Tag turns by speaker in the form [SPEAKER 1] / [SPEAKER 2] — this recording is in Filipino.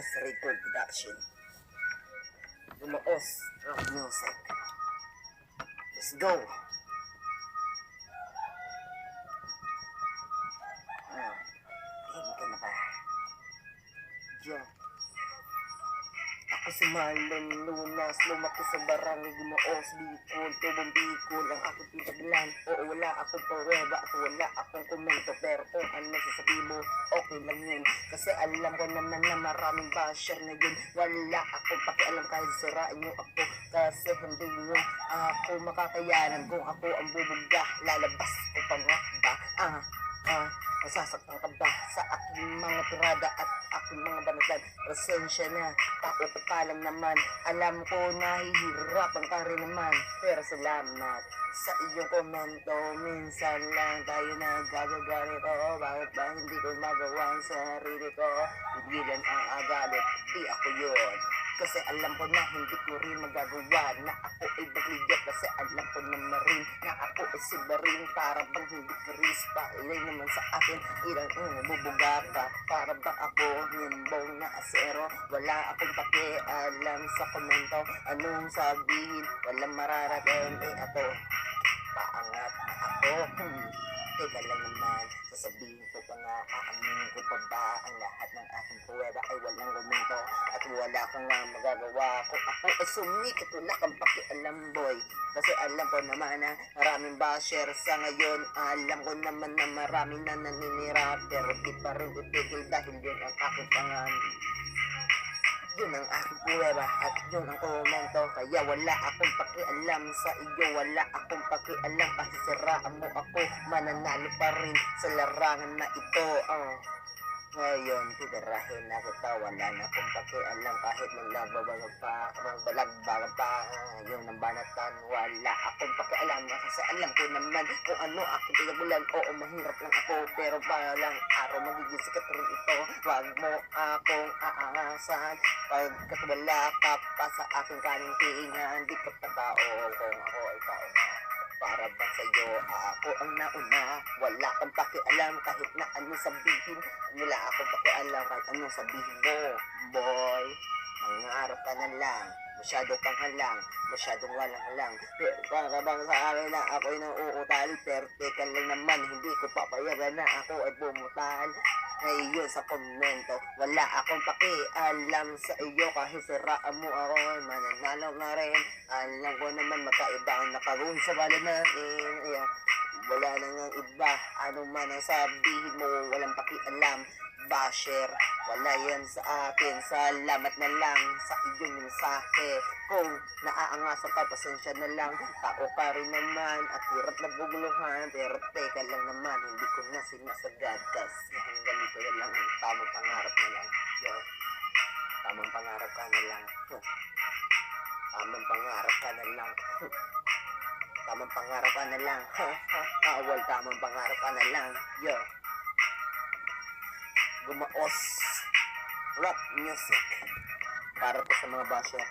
[SPEAKER 1] Gumaos Record Production. Gumaos Rock Music. Let's go! Game ka na ba? Diyan. Ako si Marlon Lunas, lumaki sa barangay Gumaos, Bicol, Tubong Bicol, ang aking pinaglan. Oo, wala akong pruweba at wala akong komento, pero kung ano sasabihin mo, okay lang yun. Kasi alam ko naman na maraming basher na yun. Wala akong pakialam kahit sirain nyo ako, kasi hindi nyo ako makakayanan. Kung ako ang bubugga, lalabas ko pa nga ba? Masasaktan ka ba sa aking mga tirada at aking mga banatan? Presensya na, tao ko pa lang naman. Alam ko nahihirapan ka rin naman, pero salamat sa iyong komento. Minsan lang tayo nagagagalito. Bakit ba hindi ko magawa ang sarili ko? Pigilan ang agalit, di ako yun. Kasi alam ko na hindi ko rin magagawa na ako ay bagligat. Kasi alam ko naman rin na ako ay si Barin. Para bang hindi Chris pa ilay naman sa akin. Ilang bubuga ka. Para bang ako nimbong na asero. Wala akong pakialam sa komento. Anong sabihin? Walang mararating. Ako paangat na ako. Teka lang naman, sasabihin ko pa nga, aaminin ko pa ba ang lahat ng aking pruweba ay walang komento at wala kang nga magagawa. Kung ako ay sumikat, wala kang pakialam boy. Kasi alam ko naman na maraming basher sa ngayon. Alam ko naman na maraming na naninira, pero di pa rin itigil dahil yun ang aking pangalan. Yun ang aking pruweba at yun ang komento. Kaya wala akong pakialam sa iyo, wala akong pakialam. Kasi siraan mo ako, mananalo pa rin sa larangan na ito. Ngayon, tidarahin na kita, wala na akong pakialam. Kahit naglagbabag pa, magbalagbagan pa, yun ang banatan. Wala akong pakialam kasi alam ko naman kung ano aking pinagulan. Oo, mahirap lang ako, pero balang araw magiging sikat rin ito. Wag mo akong aangasan, pagkat wala ka pa sa aking kanintingan. Di ka pa tao kung ako ay tao na. Para bang sa'yo ako ang nauna. Wala kang pakialam kahit na ano sabihin. Wala akong pakialam kahit ano sabihin mo. Boy, mangarap ka na lang. Masyado kang halang, masyadong walang halang. Pero para bang sa akin na ako'y nauutal. Pero teka lang naman, hindi ko papayagan na ako ay bumutal. Ngayon sa komento, wala akong pakialam sa iyo. Kahit siraan mo ako, mananalo na rin. Alam ko naman magkaiba ang nakaroon sa balan natin. Wala na nga iba, ano man ang sabihin mo, walang pakialam. Basher, wala yan sa akin. Salamat na lang sa iyong mensahe. Kung naaangasan ka, pasensya na lang. Tao ka rin naman at hirap na buguluhan. Pero teka lang naman, hindi ko na sinasagad. Kasi hanggang dito na lang, tamang pangarap na lang. Tamang pangarap ka na lang. Tamang pangarap ka na lang. Tamang pangarap ka na lang. Awal, tamang pangarap ka na lang. Gumaos Rock Music para po sa mga basher.